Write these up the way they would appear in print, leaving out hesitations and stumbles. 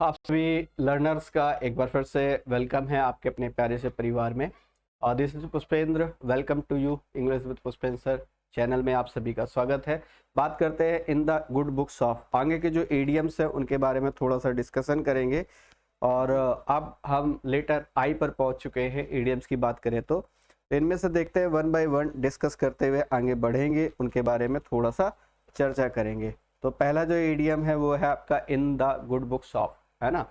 आप सभी लर्नर्स का एक बार फिर से वेलकम है आपके अपने प्यारे से परिवार में। This is Pushpendra, welcome to you English with Pushpendra sir channel में आप सभी का स्वागत है। बात करते हैं in the good books of, आगे के जो एडियम्स हैं उनके बारे में थोड़ा सा डिस्कशन करेंगे। और अब हम लेटर आई पर पहुंच चुके हैं। एडियम्स की बात करें तो इनमें से देखते हैं वन बाय वन डिस्कस करते हुए आगे बढ़ेंगे, उनके बारे में थोड़ा सा चर्चा करेंगे। तो पहला जो एडियम है वो है आपका इन द गुड बुक्स ऑफ, है ना।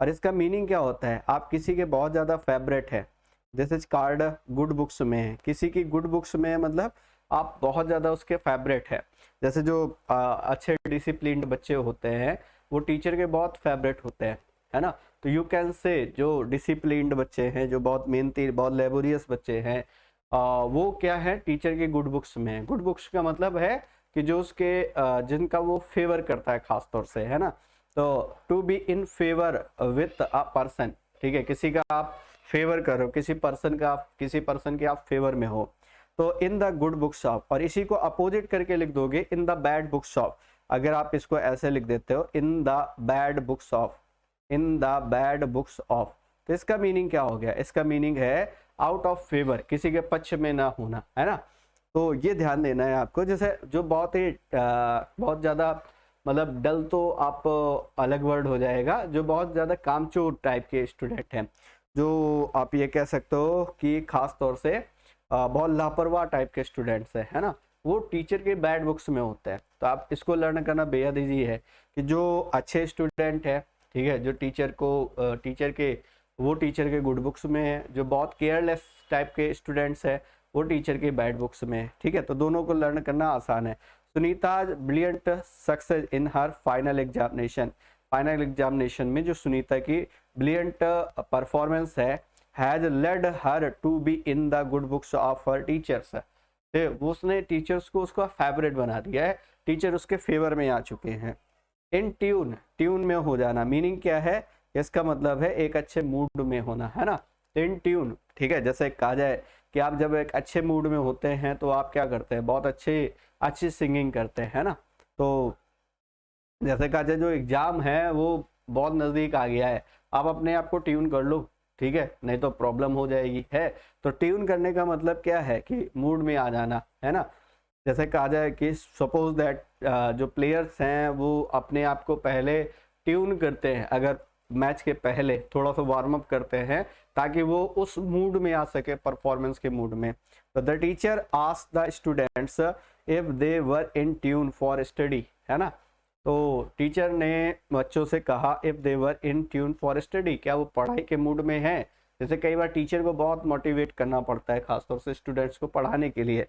और इसका मीनिंग क्या होता है, आप किसी के बहुत ज़्यादा फेवरेट है, this is called good books में है, किसी की गुड बुक्स में है मतलब आप बहुत ज़्यादा उसके फेवरेट है। जैसे जो अच्छे डिसिप्लिन्ड बच्चे होते हैं वो टीचर के बहुत फेवरेट होते हैं, है ना। तो यू कैन से जो डिसिप्लिन्ड बच्चे हैं, जो बहुत मेहनती बहुत लेबोरियस बच्चे हैं, वो क्या है टीचर के गुड बुक्स में है। गुड बुक्स का मतलब है कि जो उसके जिनका वो फेवर करता है खास तौर से, है ना। तो to be in favour with a person, ठीक है, किसी का आप फेवर करो, किसी पर्सन के आप फेवर में हो, तो इन द गुड बुक्स ऑफ। और इसी को अपोजिट करके लिख दोगे in the bad books of. अगर आप इसको ऐसे लिख देते हो in the bad books of, in the bad books of, तो इसका मीनिंग क्या हो गया, इसका मीनिंग है आउट ऑफ फेवर, किसी के पक्ष में ना होना, है ना। तो ये ध्यान देना है आपको। जैसे जो बहुत ही बहुत ज़्यादा मतलब डल तो आप अलग वर्ड हो जाएगा, जो बहुत ज़्यादा कामचोर टाइप के स्टूडेंट हैं, जो आप ये कह सकते हो कि खास तौर से बहुत लापरवाह टाइप के स्टूडेंट्स हैं, है ना, वो टीचर के बैड बुक्स में होते हैं। तो आप इसको लर्न करना बेहद ईजी है कि जो अच्छे स्टूडेंट है, ठीक है, जो टीचर के गुड बुक्स में है, जो बहुत केयरलेस टाइप के स्टूडेंट्स हैं वो टीचर के बैड बुक्स में है, ठीक है। तो दोनों को लर्न करना आसान है। Sunita brilliant success in her final examination में जो सुनीता की ब्रिलियंट परफॉर्मेंस है has led her to be in the good books of her teachers. उसने टीचर्स को उसका फेवरेट बना दिया है, टीचर उसके फेवर में आ चुके हैं। इन ट्यून में हो जाना, मीनिंग क्या है, इसका मतलब है एक अच्छे मूड में होना, है ना। इन ट्यून, ठीक है, जैसे कहा जाए कि आप जब एक अच्छे मूड में होते हैं तो आप क्या करते हैं, बहुत अच्छी सिंगिंग करते हैं, है ना। तो जैसे कहा जाए जो एग्जाम है वो बहुत नज़दीक आ गया है, आप अपने आप को ट्यून कर लो, ठीक है, नहीं तो प्रॉब्लम हो जाएगी, है। तो ट्यून करने का मतलब क्या है कि मूड में आ जाना, है ना। जैसे कहा जाए कि सपोज दैट जो प्लेयर्स हैं वो अपने आप को पहले ट्यून करते हैं, अगर मैच के पहले थोड़ा सा वार्म अप करते हैं ताकि वो उस मूड में आ सके, परफॉर्मेंस के मूड में। तो the teacher asked the students if they were in tune for study, है ना। तो टीचर ने बच्चों से कहा if they were in tune for study, क्या वो पढ़ाई के मूड में है। जैसे कई बार टीचर को बहुत मोटिवेट करना पड़ता है खासतौर से स्टूडेंट्स को पढ़ाने के लिए।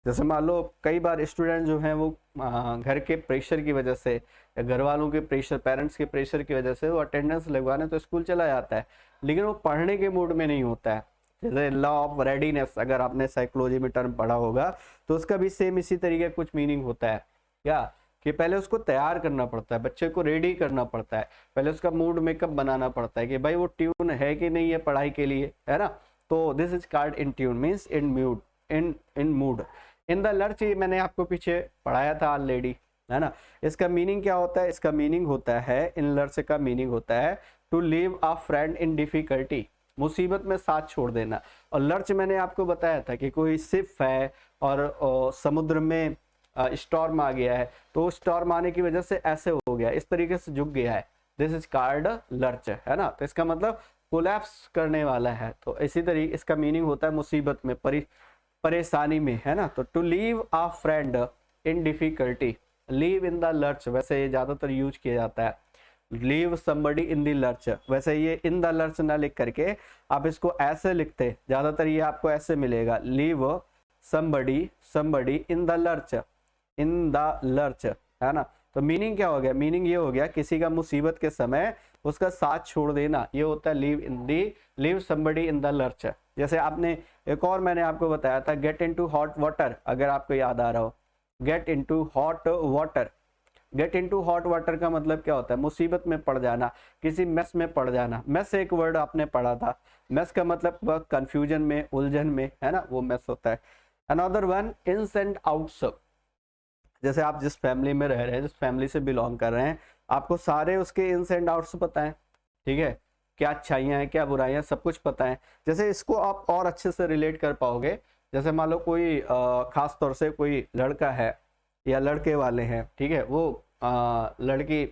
जैसे मान लो कई बार स्टूडेंट जो हैं वो घर के प्रेशर की वजह से या घर वालों के प्रेशर, पेरेंट्स के प्रेशर की वजह से वो अटेंडेंस लगवाने तो स्कूल चला जाता है, लेकिन वो पढ़ने के मूड में नहीं होता है। जैसे लॉ ऑफ रेडीनेस, अगर आपने साइकोलॉजी में टर्म पढ़ा होगा तो उसका भी सेम इसी तरीके कुछ मीनिंग होता है, क्या कि पहले उसको तैयार करना पड़ता है, बच्चे को रेडी करना पड़ता है, पहले उसका मूड मेकअप बनाना पड़ता है कि भाई वो ट्यून है कि नहीं है पढ़ाई के लिए, है ना। तो this is called in tune means in mood, in mood. In the lurch मैंने आपको पीछे पढ़ाया था ऑलरेडी, है ना। इसका मीनिंग क्या होता है, इसका मीनिंग होता है, इन लर्च का मीनिंग होता है to leave a friend in difficulty, मुसीबत में साथ छोड़ देना। और लर्च मैंने आपको बताया था कि कोई शिप है और समुद्र में स्टॉर्म आ गया है, तो स्टॉर्म आने की वजह से ऐसे हो गया, इस तरीके से झुक गया है, दिस इज कार्ड लर्च, है ना। तो इसका मतलब कोलैप्स करने वाला है। तो इसी तरीके इसका मीनिंग होता है मुसीबत में, परेशानी में, है ना। तो to leave a friend in difficulty, leave in the lurch वैसे ये ज्यादातर यूज किया जाता है, leave somebody in the lurch. वैसे ये इन द लर्च ना लिख करके आप इसको ऐसे लिखते, ज्यादातर ये आपको ऐसे मिलेगा, leave somebody in the lurch, in the lurch, है ना। तो मीनिंग क्या हो गया, मीनिंग ये हो गया किसी का मुसीबत के समय उसका साथ छोड़ देना, ये होता है leave somebody in the lurch. जैसे आपने एक और मैंने आपको बताया था गेट इनटू हॉट वाटर, अगर आपको याद आ रहा हो, get into hot water. Get into hot water का मतलब क्या होता है, मुसीबत में पड़ जाना, किसी मेस में पड़ जाना। मेस एक वर्ड आपने पढ़ा था, मेस का मतलब कंफ्यूजन में, उलझन में, है ना, वो मेस होता है। Another one ins and outs, जैसे आप जिस फैमिली में रह रहे हैं, जिस फैमिली से बिलोंग कर रहे हैं, आपको सारे उसके इन्स एंड आउट्स पता है, ठीक है, क्या अच्छाइयाँ हैं क्या बुराइयाँ, सब कुछ पता है। जैसे इसको आप और अच्छे से रिलेट कर पाओगे, जैसे मान लो कोई खास तौर से कोई लड़का है या लड़के वाले हैं, ठीक है, वो लड़की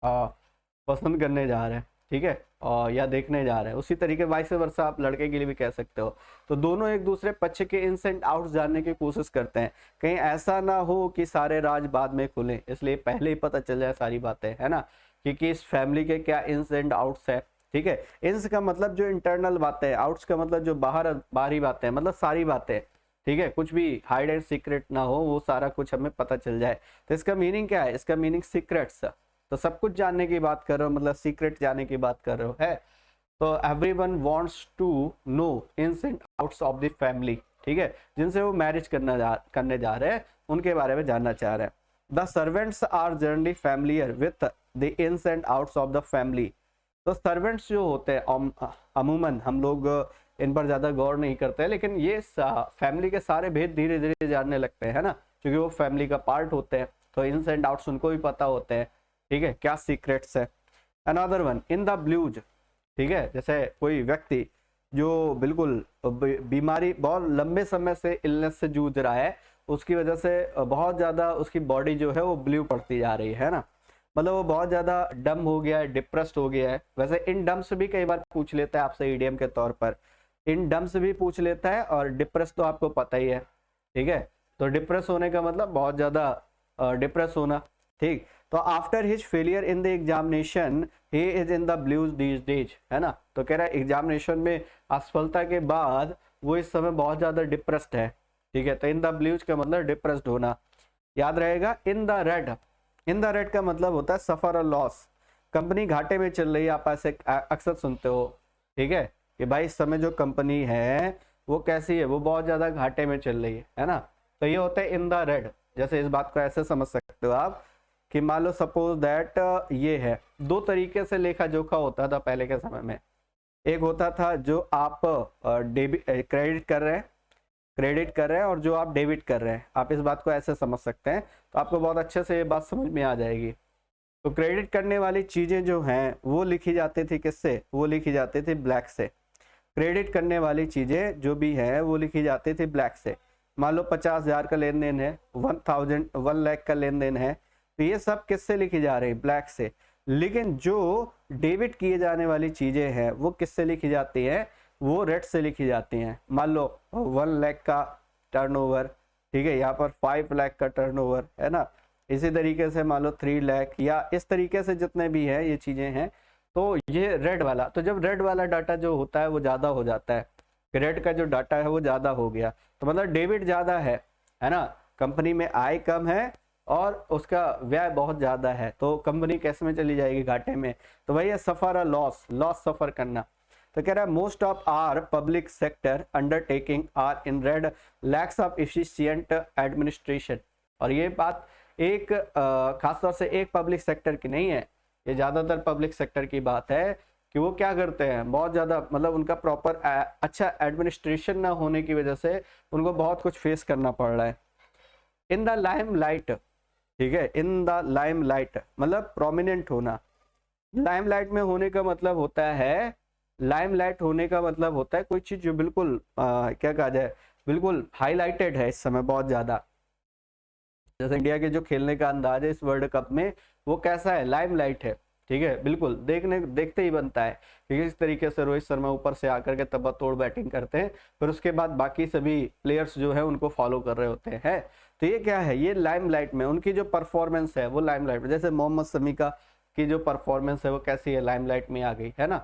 पसंद करने जा रहे हैं, ठीक है, और या देखने जा रहे हैं, उसी तरीके वाइस वर्सा आप लड़के के लिए भी कह सकते हो। तो दोनों एक दूसरे पक्ष के इन्स एंड आउट्स जानने की कोशिश करते हैं, कहीं ऐसा ना हो कि सारे राज बाद में खुले, इसलिए पहले ही पता चल जाए सारी बातें, है ना, क्योंकि इस फैमिली के क्या इन्स एंड आउट्स है, ठीक है। इन्स का मतलब जो इंटरनल बातें, आउट्स का मतलब जो बाहरी बातें, मतलब सारी बातें, ठीक है, कुछ भी हाइड एंड सीक्रेट ना हो, वो सारा कुछ हमें पता चल जाए। तो इसका मीनिंग क्या है, इसका मीनिंग सीक्रेट्स, तो सब कुछ जानने की बात कर रहे हो, मतलब सीक्रेट जानने की बात कर रहे हो, है। तो everyone wants to know ins and outs of the family, ठीक है, जिनसे वो मैरिज करने जा रहे हैं, उनके बारे में जानना चाह रहे हैं। The servants are generally familiar with the ins and outs of the family. तो सर्वेंट्स जो होते हैं अमूमन हम लोग इन पर ज्यादा गौर नहीं करते हैं, लेकिन ये फैमिली के सारे भेद धीरे धीरे जानने लगते हैं, है ना, क्योंकि वो फैमिली का पार्ट होते हैं, तो इन्स एंड आउट्स उनको भी पता होते हैं, ठीक है, क्या सीक्रेट्स है। Another one in the blues, ठीक है, जैसे कोई व्यक्ति जो बिल्कुल बीमारी, बहुत लंबे समय से इलनेस से जूझ रहा है, उसकी वजह से बहुत ज़्यादा उसकी बॉडी जो है वो ब्लू पड़ती जा रही है ना, मतलब वो बहुत ज़्यादा डम हो गया है, डिप्रेस्ड हो गया है। वैसे इन डम्स भी कई बार पूछ लेता है आपसे ईडीएम के तौर पर, इन डम्स भी पूछ लेता है, और डिप्रेस तो आपको पता ही है, ठीक है, तो डिप्रेस होने का मतलब बहुत ज़्यादा डिप्रेस होना, ठीक। तो after his failure in the examination he is in the blues these days, है ना, तो कह रहा है एग्जामिनेशन में असफलता के बाद वो इस समय बहुत ज्यादा डिप्रेस्ड है, ठीक है, तो इन द ब्लूज का मतलब डिप्रेस्ड होना। याद रहेगा in the red, in the red का मतलब होता है सफर और लॉस, कंपनी घाटे में चल रही है, आप ऐसे अक्सर सुनते हो, ठीक है, कि भाई इस समय जो कंपनी है वो कैसी है, वो बहुत ज्यादा घाटे में चल रही है ना, तो ये होता है इन द रेड। जैसे इस बात को ऐसे समझ सकते हो आप कि मान लो सपोज दैट ये है, दो तरीके से लेखा जोखा होता था पहले के समय में। एक होता था जो आप क्रेडिट कर रहे हैं और जो आप डेबिट कर रहे हैं, आप इस बात को ऐसे समझ सकते हैं, तो आपको बहुत अच्छे से ये बात समझ में आ जाएगी। तो क्रेडिट करने वाली चीजें जो हैं वो लिखी जाती थी किससे, वो लिखी जाती थी ब्लैक से। क्रेडिट करने वाली चीजें जो भी है वो लिखी जाती थी ब्लैक से। मान लो 50,000 का लेन देन है, 1 लाख का लेन देन है, तो ये सब किससे लिखी जा रही है, ब्लैक से। लेकिन जो डेबिट किए जाने वाली चीजें हैं वो किससे लिखी जाती है, वो रेड से लिखी जाती हैं। मान लो 1 लाख का टर्नओवर, ठीक है, यहाँ पर 5 लाख का टर्नओवर, है ना, इसी तरीके से मान लो 3 लाख, या इस तरीके से जितने भी है ये चीजें हैं, तो ये रेड वाला। तो जब रेड वाला डाटा जो होता है वो ज्यादा हो जाता है, रेड का जो डाटा है वो ज्यादा हो गया, तो मतलब डेबिट ज्यादा है ना, कंपनी में आय कम है और उसका व्यय बहुत ज्यादा है, तो कंपनी कैसे में चली जाएगी, घाटे में। तो वही है सफर लॉस, लॉस सफर करना। तो कह रहा है most of our public sector undertaking are in red, lacks of efficient administration. और ये बात एक खासतौर से एक पब्लिक सेक्टर की नहीं है, ये ज्यादातर पब्लिक सेक्टर की बात है कि वो क्या करते हैं, बहुत ज्यादा मतलब उनका प्रॉपर अच्छा एडमिनिस्ट्रेशन ना होने की वजह से उनको बहुत कुछ फेस करना पड़ रहा है। इन द लाइम लाइट, ठीक है, इन द लाइम लाइट मतलब प्रोमिनेंट होना। लाइम लाइट में होने का मतलब होता है, लाइम लाइट होने का मतलब होता है कोई चीज जो बिल्कुल क्या कहा जाए, बिल्कुल हाईलाइटेड है इस समय बहुत ज्यादा। जैसे इंडिया के जो खेलने का अंदाज है इस वर्ल्ड कप में वो कैसा है, लाइम लाइट है, ठीक है, बिल्कुल देखते ही बनता है, क्योंकि इस तरीके से रोहित शर्मा ऊपर से आकर के तबातोड़ बैटिंग करते हैं, फिर उसके बाद बाकी सभी प्लेयर्स जो है उनको फॉलो कर रहे होते हैं। तो ये क्या है, ये लाइमलाइट में उनकी जो परफॉर्मेंस है वो लाइमलाइट में, जैसे मोहम्मद शमी का की जो परफॉर्मेंस है वो कैसी है, लाइमलाइट में आ गई, है ना।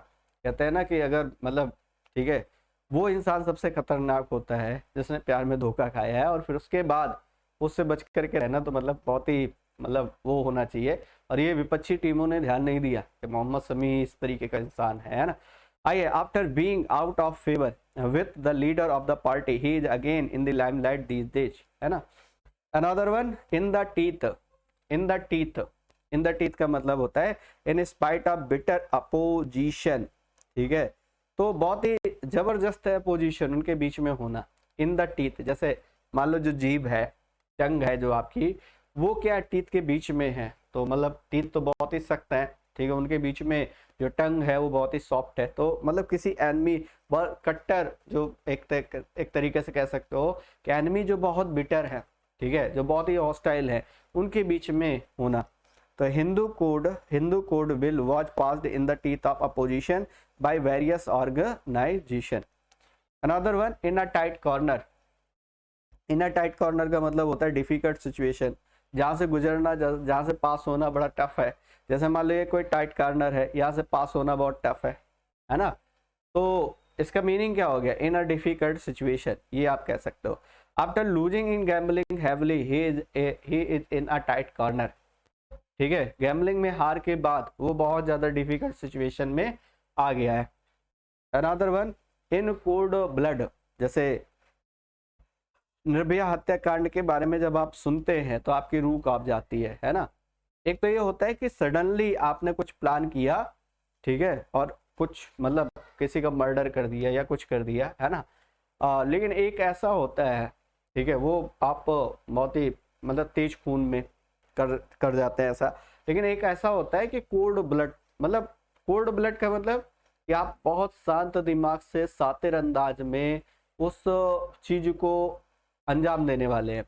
कहते हैं ना कि अगर मतलब, ठीक है, वो इंसान सबसे खतरनाक होता है जिसने प्यार में धोखा खाया है, और फिर उसके बाद उससे बच करके रहना तो मतलब बहुत ही मतलब वो होना चाहिए। और ये विपक्षी टीमों ने ध्यान नहीं दिया कि मोहम्मद शमी इस तरीके का इंसान है ना। आइए, after being out of favour with the leader of the party he is again in the limelight these days, है ना। Another one in the teeth, in the teeth, in the teeth का मतलब होता है in spite of bitter opposition, ठीक है, तो बहुत ही जबरदस्त है अपोजिशन उनके बीच में होना। इन द टीथ, जैसे मान लो जो जीभ है, टंग है जो आपकी, वो क्या टीथ के बीच में है, तो मतलब टीथ तो बहुत ही सख्त है, ठीक है, उनके बीच में जो टंग है वो बहुत ही सॉफ्ट है, तो मतलब किसी एनिमी कट्टर जो एक तरीके से कह सकते हो कि एनिमी जो बहुत बिटर है, ठीक है, जो बहुत ही हॉस्टाइल है, उनके बीच में होना। तो Hindu code bill was passed in the teeth of opposition by various organization. Another one, in a tight corner. In a tight corner का मतलब होता है डिफिकल्ट सिचुएशन, जहाँ से गुजरना, जहाँ से पास होना बड़ा टफ है। जैसे मान लीजिए कोई टाइट कॉर्नर है, यहाँ से पास होना बहुत टफ है ना। तो इसका मीनिंग क्या हो गया, इन अ डिफिकल्ट सिचुएशन, ये आप कह सकते हो। After losing in gambling heavily he is in a tight corner, ठीक है, गैम्बलिंग में हार के बाद वो बहुत ज्यादा डिफिकल्ट सिचुएशन में आ गया है। Another one, in cold blood, जैसे निर्भया हत्याकांड के बारे में जब आप सुनते हैं तो आपकी रूह कांप जाती है ना। एक तो ये होता है कि सडनली आपने कुछ प्लान किया, ठीक है, और कुछ मतलब किसी का मर्डर कर दिया या कुछ कर दिया, है ना। लेकिन एक ऐसा होता है, ठीक है, वो आप बहुत ही मतलब तेज खून में कर जाते हैं ऐसा। लेकिन एक ऐसा होता है कि कोल्ड ब्लड, मतलब कोल्ड ब्लड का मतलब कि आप बहुत शांत दिमाग से सातिर अंदाज में उस चीज को अंजाम देने वाले हैं।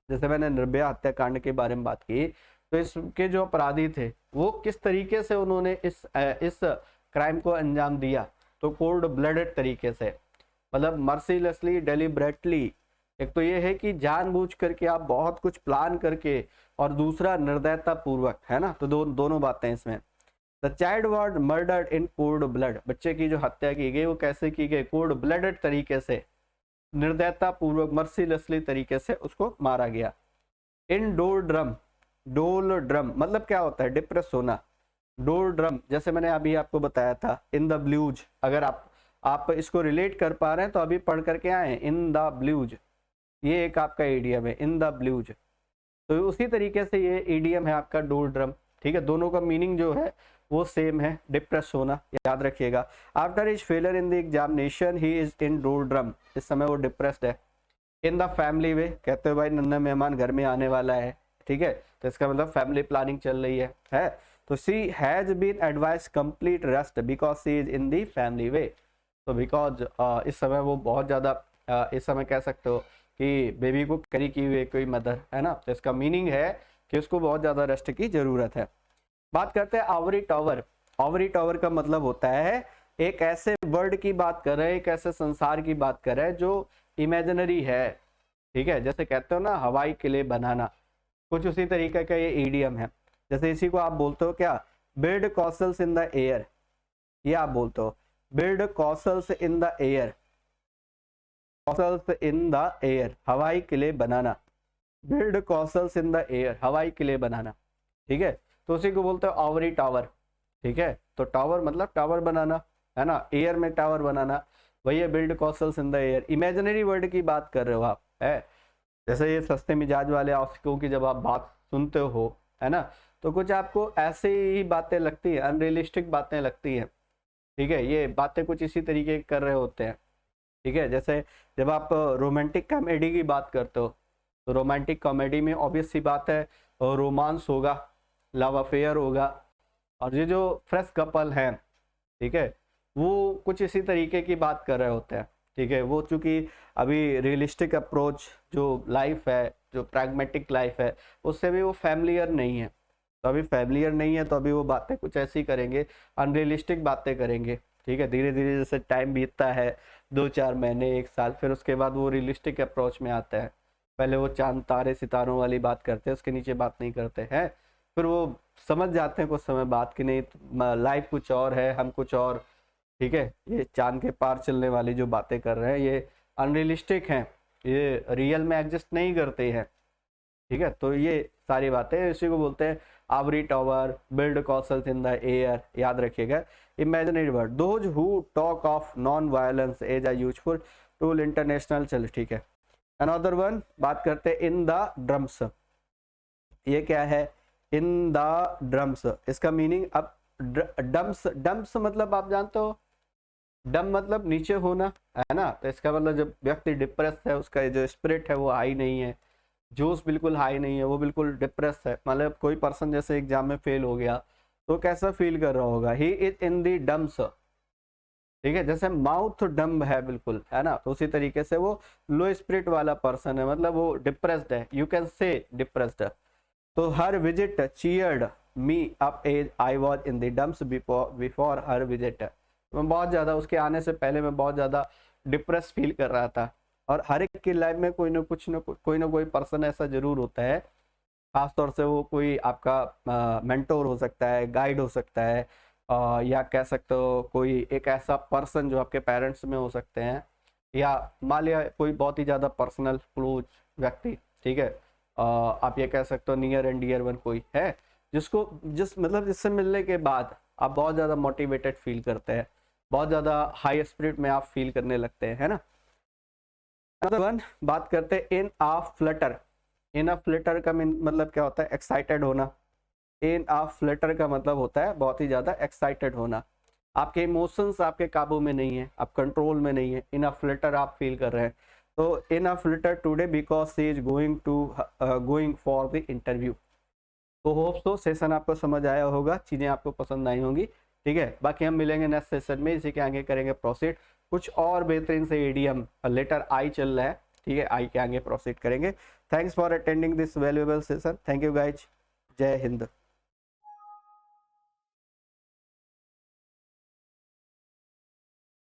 जैसे मैंने निर्भया हत्याकांड के बारे में बात की, तो इसके जो अपराधी थे वो किस तरीके से उन्होंने इस क्राइम को अंजाम दिया, तो कोल्ड ब्लडेड तरीके से, मतलब मर्सीलेसली, डेलिबरेटली। एक तो ये है कि जानबूझ करके आप बहुत कुछ प्लान करके, और दूसरा निर्दयता पूर्वक, है ना। तो दोनों बातें इसमें। The child was murdered in cold blood, बच्चे की जो हत्या की गई वो कैसे की गई, कोल्ड ब्लडेड तरीके से, निर्दयता पूर्वक, मर्सीलेसली तरीके से उसको मारा गया। इन डोल ड्रम मतलब क्या होता है, डिप्रेस होना। डोल ड्रम जैसे मैंने अभी आपको बताया था, इन द ब्लूज, अगर आप इसको रिलेट कर पा रहे हैं तो अभी पढ़ करके आए, इन द ब्लूज, ये एक आपका ईडीएम है, इन द ब्लूज। तो उसी तरीके से ये ईडीएम है आपका डोल ड्रम, ठीक है, दोनों का मीनिंग जो है वो सेम है, डिप्रेस होना, याद रखिएगा। After his failure in the examination he is in डोल ड्रम, इस समय वो डिप्रेस्ड है। इन द फैमिली वे, कहते हो भाई नन्हा मेहमान घर में आने वाला है, ठीक है, तो इसका मतलब फैमिली प्लानिंग चल रही है। तो she has been advise complete rest because she is in the family way. तो बिकॉज इस समय वो बहुत ज़्यादा इस समय कह सकते हो कि बेबी को कैरी की हुई कोई मदर, है ना। तो इसका मीनिंग है कि उसको बहुत ज़्यादा रेस्ट की ज़रूरत है। बात करते हैं आवरी टावर। आवरी टावर का मतलब होता है, एक ऐसे वर्ड की बात कर रहे हैं, एक ऐसे संसार की बात कर रहे हैं जो इमेजिनरी है, ठीक है, जैसे कहते हो ना हवाई किले बनाना, कुछ उसी तरीके का ये ईडीएम है। जैसे इसी को आप बोलते हो क्या, build castles in the air, ये आप बोलते हो build castles in the air, castles in the air, हवाई किले बनाना, build castles in the air, हवाई किले बनाना, ठीक है। तो उसी को बोलते हो आवरी टावर, ठीक है। तो टावर मतलब टावर बनाना, है ना, एयर में टावर बनाना, वही है build castles in the air. Imaginary word की बात कर रहे हो आप, है। जैसे ये सस्ते मिजाज वाले आशिकों की जब आप बात सुनते हो, है ना, तो कुछ आपको ऐसे ही बातें लगती है, अनरियलिस्टिक बातें लगती है, ठीक है, ये बातें कुछ इसी तरीके की कर रहे होते हैं, ठीक है। जैसे जब आप रोमांटिक कॉमेडी की बात करते हो, तो रोमांटिक कॉमेडी में ऑब्वियस सी बात है रोमांस होगा, लव अफेयर होगा, और ये जो फ्रेश कपल हैं, ठीक है, वो कुछ इसी तरीके की बात कर रहे होते हैं, ठीक है। वो चूंकि अभी रियलिस्टिक अप्रोच जो लाइफ है, जो प्रैग्मेटिक लाइफ है, उससे भी वो फैमिलियर नहीं है। तो अभी फैमिलियर नहीं है तो अभी वो बातें कुछ ऐसी करेंगे, अनरियलिस्टिक बातें करेंगे, ठीक है। धीरे धीरे जैसे टाइम बीतता है, 2-4 महीने, 1 साल, फिर उसके बाद वो रियलिस्टिक अप्रोच में आता है। पहले वो चांद तारे सितारों वाली बात करते हैं, उसके नीचे बात नहीं करते हैं। फिर वो समझ जाते हैं कुछ समय बाद कि नहीं, लाइफ कुछ और है, हम कुछ और, ठीक है, ये चांद के पार चलने वाली जो बातें कर रहे हैं ये अनरियलिस्टिक हैं, ये रियल में एग्जिस्ट नहीं करते हैं, ठीक है। तो ये सारी बातें इसी को बोलते हैं ivory tower, build castles in the air, याद रखिएगा। Imaginary word, those who talk of non violence as a useful tool international, चल ठीक है। अनदर वन, बात करते हैं इन द ड्रम्स, ये क्या है, इन द ड्रम्स, इसका मीनिंग अब डम्स मतलब आप जानते हो, डम मतलब नीचे होना, है ना। तो इसका मतलब जब व्यक्ति डिप्रेस है, उसका जो स्पिरिट है वो हाई नहीं है, जोश बिल्कुल हाई नहीं है, वो बिल्कुल डिप्रेस है। मतलब कोई पर्सन जैसे एग्जाम में फेल हो गया तो कैसा फील कर रहा होगा, he is in the dumps, ठीक है, जैसे माउथ डम्ब है बिल्कुल, है ना, तो उसी तरीके से वो लो स्पिरिट वाला पर्सन है, मतलब वो डिप्रेस्ड है, यू कैन से डिप्रेस्ड। तो her visit cheered me up as I was in the dumps before her visit, मैं बहुत ज़्यादा उसके आने से पहले मैं बहुत ज़्यादा डिप्रेस फील कर रहा था। और हर एक की लाइफ में कोई ना कोई पर्सन ऐसा जरूर होता है, खासतौर से वो कोई आपका मेंटोर हो सकता है, गाइड हो सकता है, या कह सकते हो कोई एक ऐसा पर्सन जो आपके पेरेंट्स में हो सकते हैं, या मान लिया कोई बहुत ही ज़्यादा पर्सनल क्लोज व्यक्ति, ठीक है, आप ये कह सकते हो नियर एंड डियर वन कोई है, जिससे मिलने के बाद आप बहुत ज़्यादा मोटिवेटेड फील करते हैं, बहुत ज़्यादा हाई स्पिरिट में आप फील करने लगते हैं, है ना। अनदर वन बात करते हैं इन आ फ्लटर। इन अ फ्लटर का मतलब क्या होता है, एक्साइटेड होना। इन अ फ्लटर का मतलब होता है बहुत ही ज्यादा एक्साइटेड होना, आपके इमोशंस आपके काबू में नहीं है, आप कंट्रोल में नहीं है, इन अ फ्लटर आप फील कर रहे हैं। तो in a flutter today because she is going for the interview. तो होप सो सेशन आपको समझ आया होगा, चीज़ें आपको पसंद आई होंगी, ठीक है। बाकी हम मिलेंगे नेक्स्ट सेशन में, इसी के आगे करेंगे प्रोसीड, कुछ और बेहतरीन से एडीएम लेटर आई चल रहा है, ठीक है, आई के आगे प्रोसीड करेंगे। Thanks for attending this valuable session, thank you guys, जय हिंद।